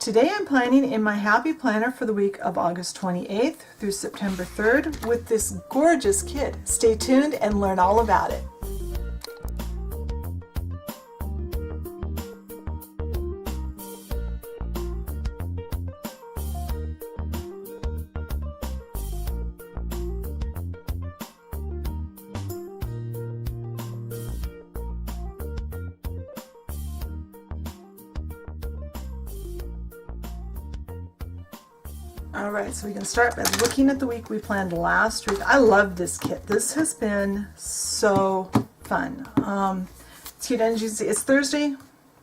Today I'm planning in my Happy Planner for the week of August 28th through September 3rd with this gorgeous kit. Stay tuned and learn all about it. Alright, so we can start by looking at the week we planned last week. I love this kit. This has been so fun. It's cute, and you see, it's Thursday.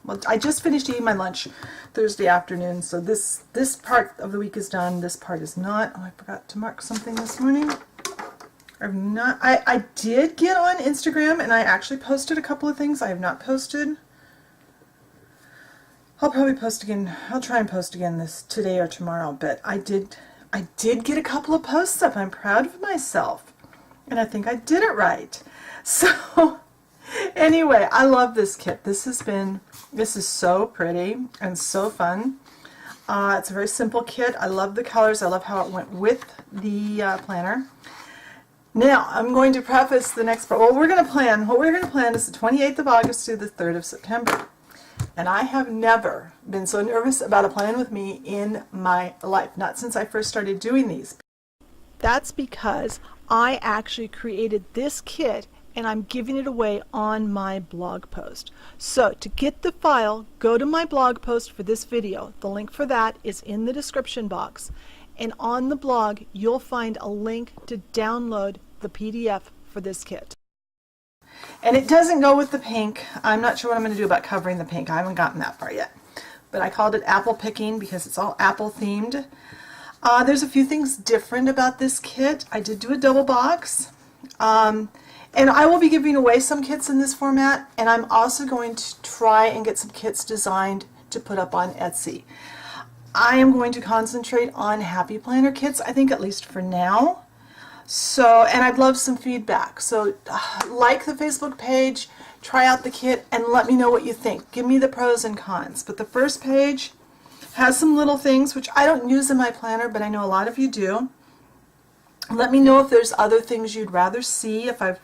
Well, I just finished eating my lunch Thursday afternoon, so this part of the week is done. This part is not. Oh, I forgot to mark something this morning. I did get on Instagram and I actually posted a couple of things I have not posted. I'll probably post again. I'll try and post again this today or tomorrow, but I did get a couple of posts up. I'm proud of myself, and I think I did it right. So anyway, I love this kit. This is so pretty and so fun. It's a very simple kit. I love the colors. I love how it went with the planner. Now I'm going to preface the next part. What we're going to plan is the 28th of August through the 3rd of September. And I have never been so nervous about a plan with me in my life, not since I first started doing these. That's because I actually created this kit and I'm giving it away on my blog post. So to get the file, go to my blog post for this video. The link for that is in the description box. And on the blog, you'll find a link to download the PDF for this kit. And it doesn't go with the pink. I'm not sure what I'm going to do about covering the pink. I haven't gotten that far yet. But I called it apple picking because it's all apple themed. There's a few things different about this kit. I did do a double box. And I will be giving away some kits in this format. And I'm also going to try and get some kits designed to put up on Etsy. I am going to concentrate on Happy Planner kits, I think, at least for now. So, and I'd love some feedback. So like the Facebook page, try out the kit, and let me know what you think. Give me the pros and cons. But the first page has some little things which I don't use in my planner, but I know a lot of you do. Let me know if there's other things you'd rather see. If I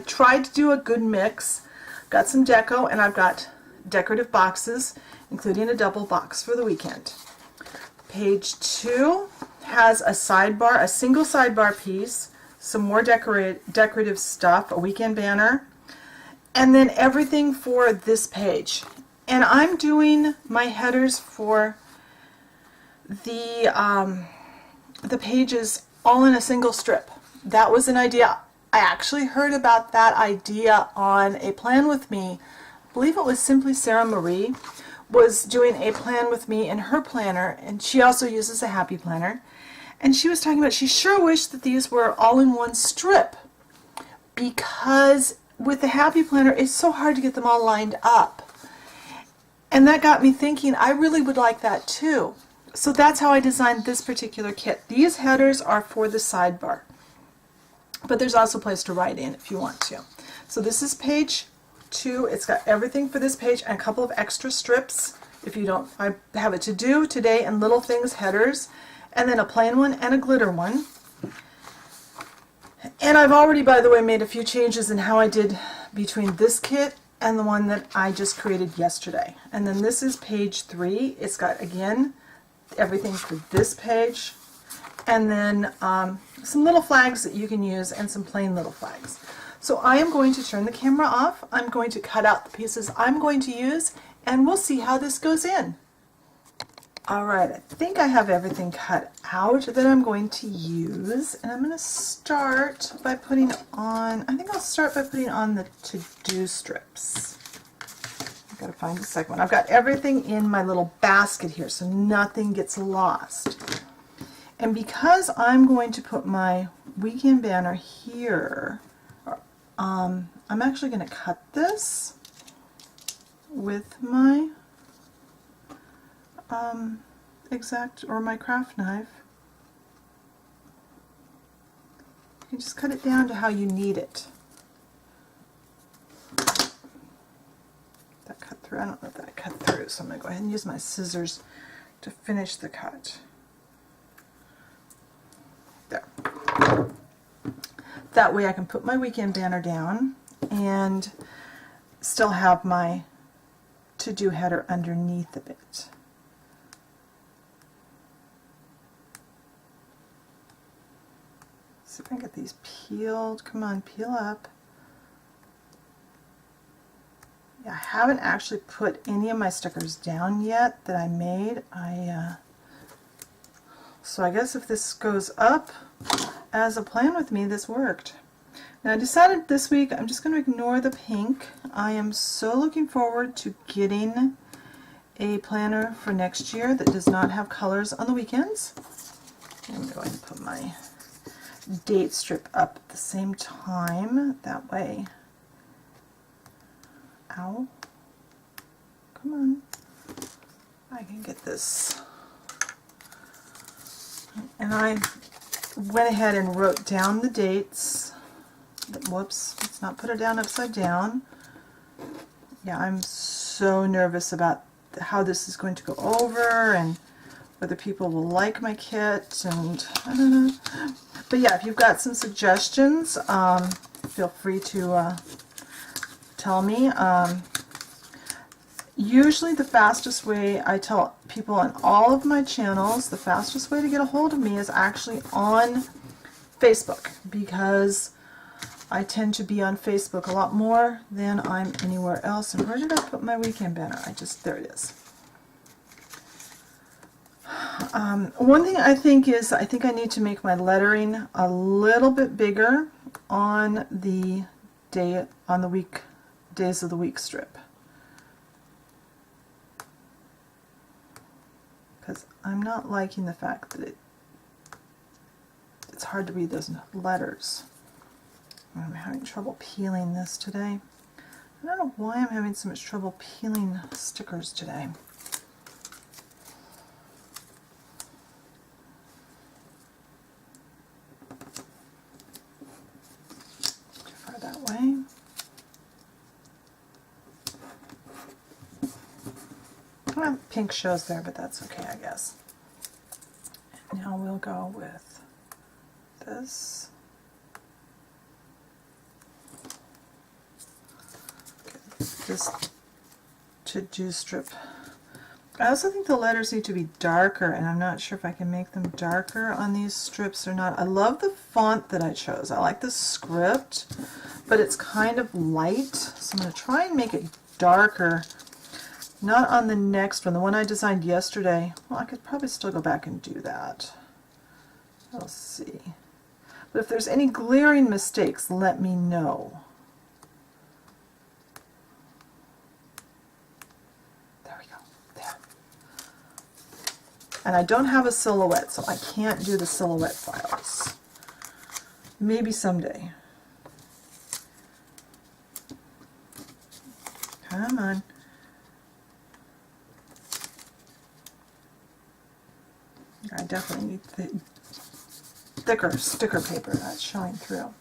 tried to do a good mix. Got some deco, and I've got decorative boxes, including a double box for the weekend. Page 2 has a sidebar, a single sidebar piece, some more decorative stuff, a weekend banner, and then everything for this page. And I'm doing my headers for the pages all in a single strip. That was an idea. I actually heard about that idea on a plan with me. I believe it was Simply Sarah Marie was doing a plan with me in her planner, and she also uses a Happy Planner. And she was talking about she sure wished that these were all in one strip, because with the Happy Planner it's so hard to get them all lined up. And that got me thinking I really would like that too. So that's how I designed this particular kit. These headers are for the sidebar, but there's also a place to write in if you want to. So this is page 2. It's got everything for this page and a couple of extra strips if you don't. I have a to do, today, and little things headers, and then a plain one and a glitter one. And I've already, by the way, made a few changes in how I did between this kit and the one that I just created yesterday. And then this is page 3. It's got, again, everything for this page, and then some little flags that you can use and some plain little flags. So I am going to turn the camera off. I'm going to cut out the pieces I'm going to use, and we'll see how this goes in. Alright, I think I have everything cut out that I'm going to use, and I'm going to start by putting on, I think I'll start by putting on the to-do strips. I've got to find the second one. I've got everything in my little basket here so nothing gets lost. And because I'm going to put my weekend banner here, I'm actually going to cut this with my my craft knife. You can just cut it down to how you need it. That cut through. I don't know if that cut through, so I'm going to go ahead and use my scissors to finish the cut. There. That way I can put my weekend banner down and still have my to-do header underneath of it. See if I can get these peeled. Come on, peel up. Yeah, I haven't actually put any of my stickers down yet that I made. So I guess if this goes up as a plan with me, this worked. Now I decided this week I'm just going to ignore the pink. I am so looking forward to getting a planner for next year that does not have colors on the weekends. I'm going to put my date strip up at the same time. That way. Ow. Come on. I can get this. And I went ahead and wrote down the dates. Whoops, let's not put it down upside down. Yeah, I'm so nervous about how this is going to go over and whether people will like my kit, and I don't know. But yeah, if you've got some suggestions, feel free to tell me. Usually the fastest way, I tell people on all of my channels, the fastest way to get a hold of me is actually on Facebook, because I tend to be on Facebook a lot more than I'm anywhere else. And where did I put my weekend banner? There it is. One thing I think is, I think I need to make my lettering a little bit bigger on the days of the week strip, because I'm not liking the fact that it's hard to read those letters. I'm having trouble peeling this today. I don't know why I'm having so much trouble peeling stickers today. Too far that way. Well, pink shows there, but that's okay, I guess. And now we'll go with this. This to-do strip. I also think the letters need to be darker, and I'm not sure if I can make them darker on these strips or not. I love the font that I chose. I like the script, but it's kind of light, so I'm going to try and make it darker. Not on the next one, the one I designed yesterday. Well, I could probably still go back and do that. We'll see. But if there's any glaring mistakes, let me know. And I don't have a silhouette, so I can't do the silhouette files. Maybe someday. Come on. I definitely need the thicker sticker paper that's showing through.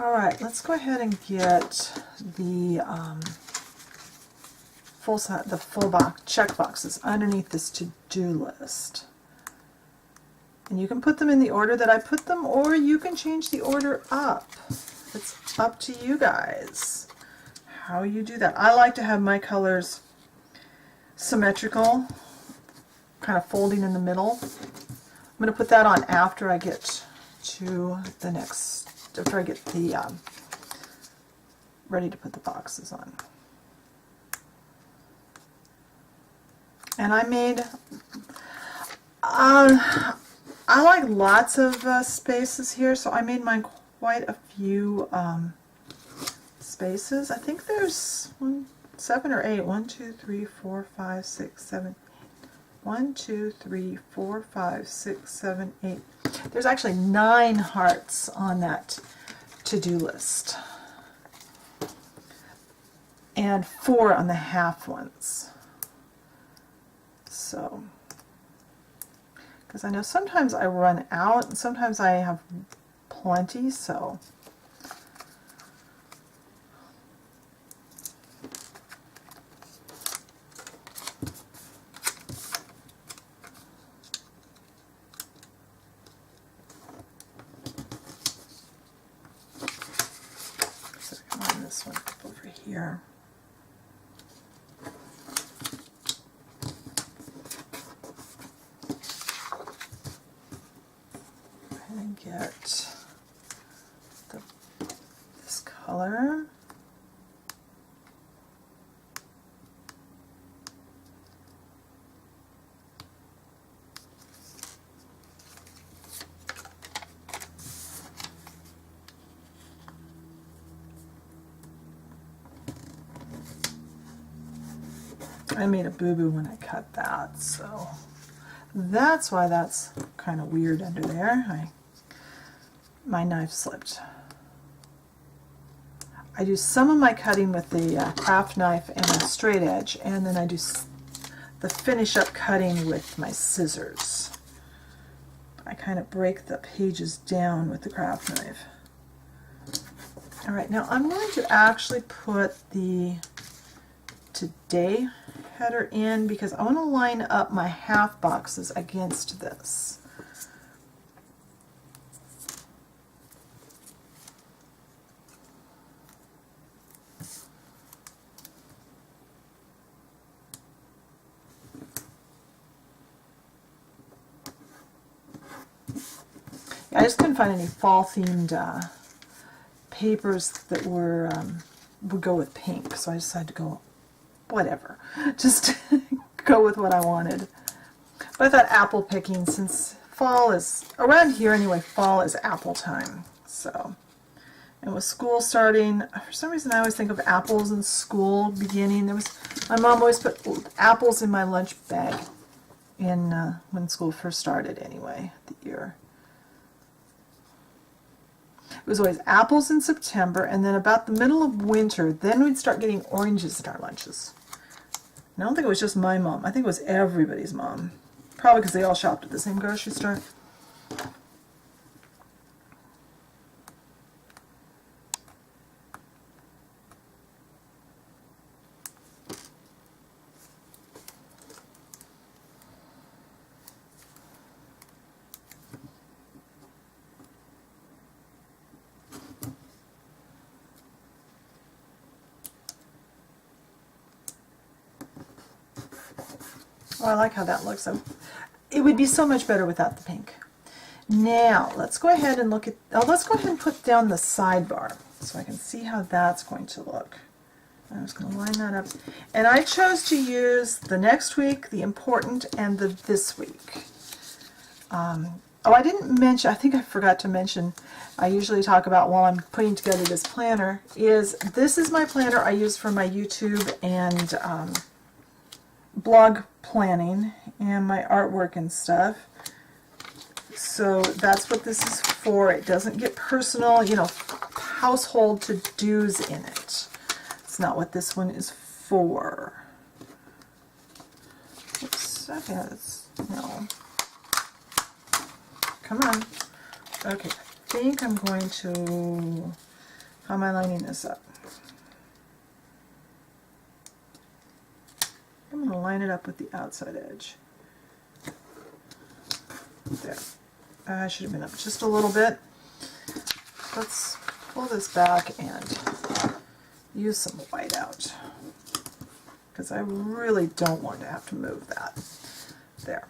Alright, let's go ahead and get the full box check boxes underneath this to-do list. And you can put them in the order that I put them, or you can change the order up. It's up to you guys how you do that. I like to have my colors symmetrical, kind of folding in the middle. I'm going to put that on after I get to the next, after I get the ready to put the boxes on. And I made, I like lots of spaces here, so I made mine quite a few spaces. I think there's 7 or 8. 1, 2, 3, 4, 5, 6, 7. 1, 2, 3, 4, 5, 6, 7, 8. There's actually 9 hearts on that to-do list. And 4 on the half ones. So, because I know sometimes I run out and sometimes I have plenty, so. color. I made a boo-boo when I cut that, so that's why that's kind of weird under there. My knife slipped. I do some of my cutting with the craft knife and a straight edge, and then I do the finish up cutting with my scissors. I kind of break the pages down with the craft knife. All right, now I'm going to actually put the today header in because I want to line up my half boxes against this. I just couldn't find any fall-themed papers that were would go with pink, so I decided to go, whatever, just go with what I wanted. But I thought apple picking, since fall is, around here anyway, fall is apple time. So, and with school starting, for some reason I always think of apples in school beginning. My mom always put apples in my lunch bag in when school first started anyway, the year. It was always apples in September, and then about the middle of winter, then we'd start getting oranges in our lunches. And I don't think it was just my mom. I think it was everybody's mom. Probably because they all shopped at the same grocery store. Oh, I like how that looks. It would be so much better without the pink. Now, let's go ahead and look at, let's go ahead and put down the sidebar so I can see how that's going to look. I'm just going to line that up. And I chose to use the next week, the important, and the this week. Oh, I didn't mention, I think I forgot to mention, I usually talk about while I'm putting together this planner, this is my planner I use for my YouTube and blog planning and my artwork and stuff. So that's what this is for. It doesn't get personal, you know, household to-dos in it. It's not what this one is for. Oops, okay, no. Come on. Okay, I think I'm going to, how am I lining this up? I'm going to line it up with the outside edge. There. I should have been up just a little bit. Let's pull this back and use some white out, because I really don't want to have to move that. There.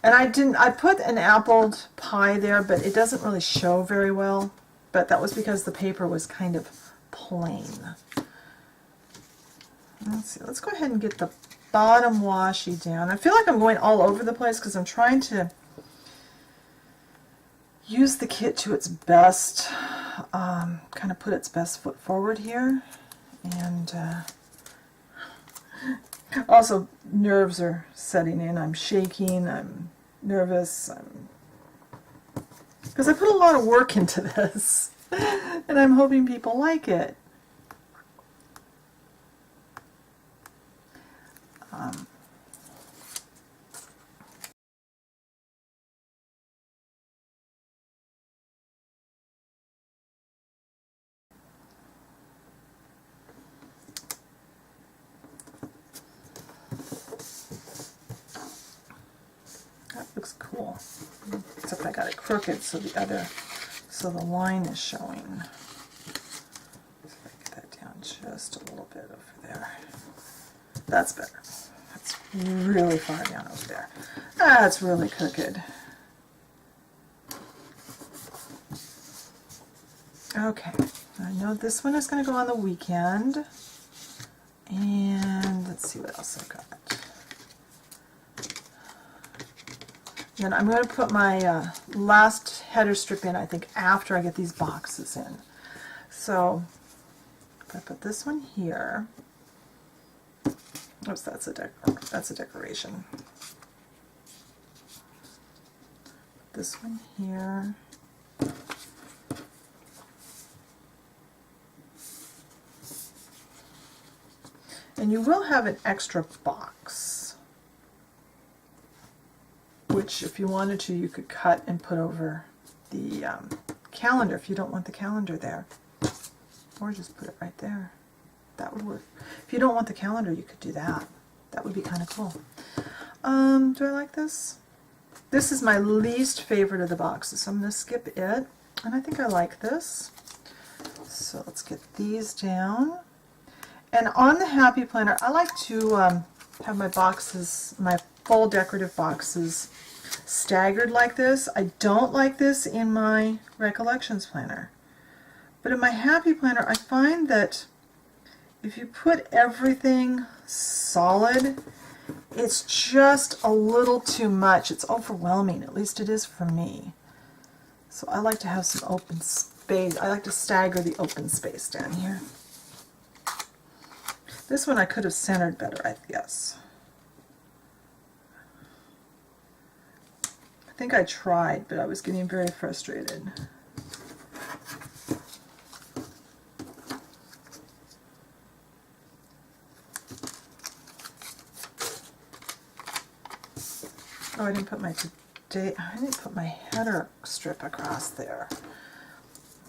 And I put an apple pie there, but it doesn't really show very well. But that was because the paper was kind of plain. Let's see. Let's go ahead and get the bottom washi down. I feel like I'm going all over the place because I'm trying to use the kit to its best, kind of put its best foot forward here. And also, nerves are setting in. I'm shaking, I'm nervous, because I put a lot of work into this, and I'm hoping people like it. That looks cool, except I got it crooked so the line is showing. So if I get that down just a little bit over there. That's better. That's really far down over there. That's really crooked. Okay, I know this one is going to go on the weekend. And let's see what else I've got. Then I'm going to put my last header strip in, I think, after I get these boxes in. So if I put this one here, oops, that's a decoration. This one here. And you will have an extra box, which if you wanted to, you could cut and put over the calendar if you don't want the calendar there. Or just put it right there. That would work. If you don't want the calendar, you could do that. That would be kind of cool. Do I like this? This is my least favorite of the boxes, so I'm going to skip it. And I think I like this. So let's get these down. And on the Happy Planner, I like to have my boxes, my full decorative boxes, staggered like this. I don't like this in my Recollections Planner. But in my Happy Planner, I find that if you put everything solid, it's just a little too much. It's overwhelming, at least it is for me. So I like to have some open space. I like to stagger the open space down here. This one I could have centered better, I guess. I think I tried, but I was getting very frustrated. Oh, I didn't put my header strip across there.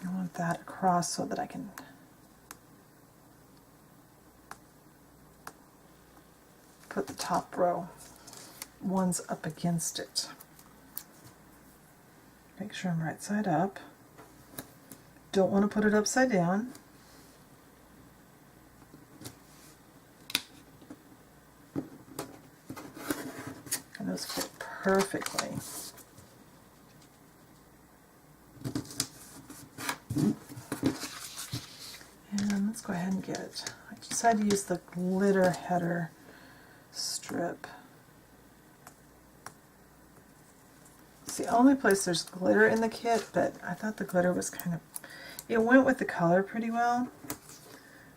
I want that across so that I can put the top row ones up against it. Make sure I'm right side up. Don't want to put it upside down. And those fit perfectly. And let's go ahead and get it. I decided to use the glitter header strip. It's the only place there's glitter in the kit, but I thought the glitter was kind of, it went with the color pretty well,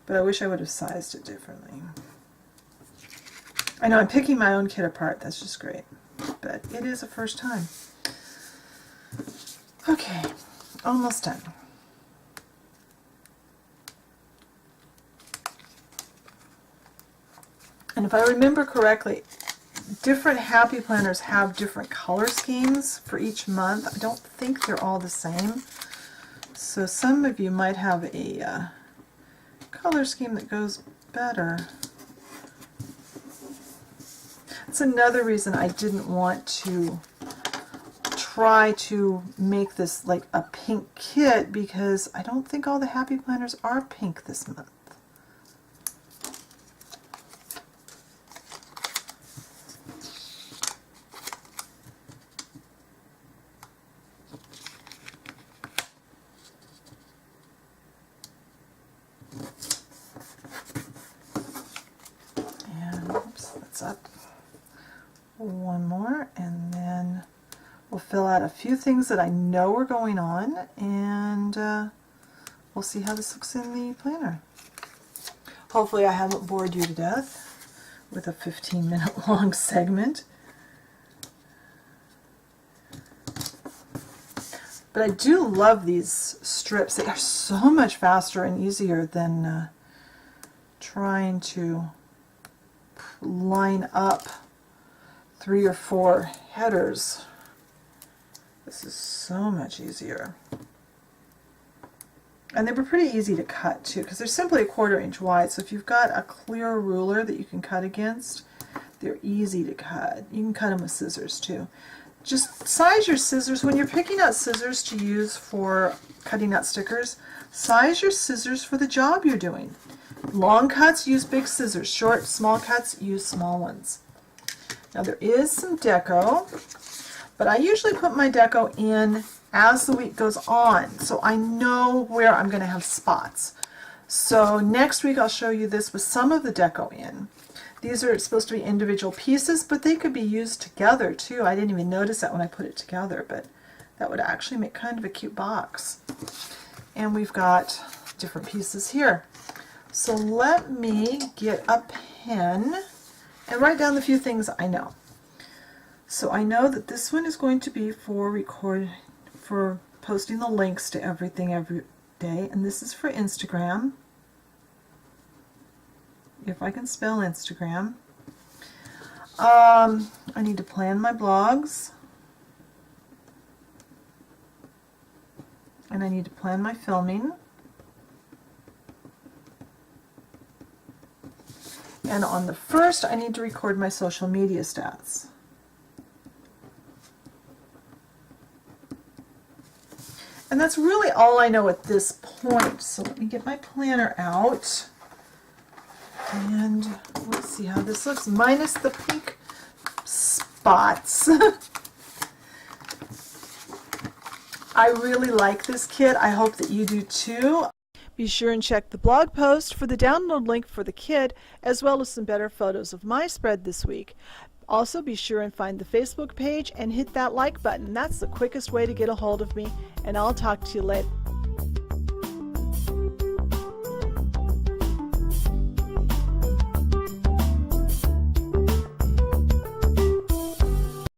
but I wish I would have sized it differently. I know I'm picking my own kit apart, that's just great, but it is a first time. Okay, almost done. And if I remember correctly, different Happy Planners have different color schemes for each month. I don't think they're all the same. So some of you might have a color scheme that goes better. That's another reason I didn't want to try to make this like a pink kit, because I don't think all the Happy Planners are pink this month. Up one more, and then we'll fill out a few things that I know are going on, and we'll see how this looks in the planner. Hopefully I haven't bored you to death with a 15-minute long segment, but I do love these strips. They are so much faster and easier than trying to line up 3 or 4 headers. This is so much easier. And they were pretty easy to cut too, because they're simply 1/4 inch wide. So if you've got a clear ruler that you can cut against, they're easy to cut. You can cut them with scissors too. Just size your scissors. When you're picking out scissors to use for cutting out stickers, size your scissors for the job you're doing. Long cuts, use big scissors. Short, small cuts, use small ones. Now there is some deco, But I usually put my deco in as the week goes on, so I know where I'm going to have spots. So next week I'll show you this with some of the deco in. These are supposed to be individual pieces, but they could be used together too. I didn't even notice that when I put it together, but that would actually make kind of a cute box. And we've got different pieces here. So let me get a pen and write down the few things I know. So I know that this one is going to be for posting the links to everything every day, and this is for Instagram, if I can spell Instagram. I need to plan my blogs, and I need to plan my filming, and on the 1st I need to record my social media stats. And that's really all I know at this point. So let me get my planner out. And let's see how this looks, minus the pink spots. I really like this kit. I hope that you do too. Be sure and check the blog post for the download link for the kit, as well as some better photos of my spread this week. Also, be sure and find the Facebook page and hit that like button. That's the quickest way to get a hold of me, and I'll talk to you later.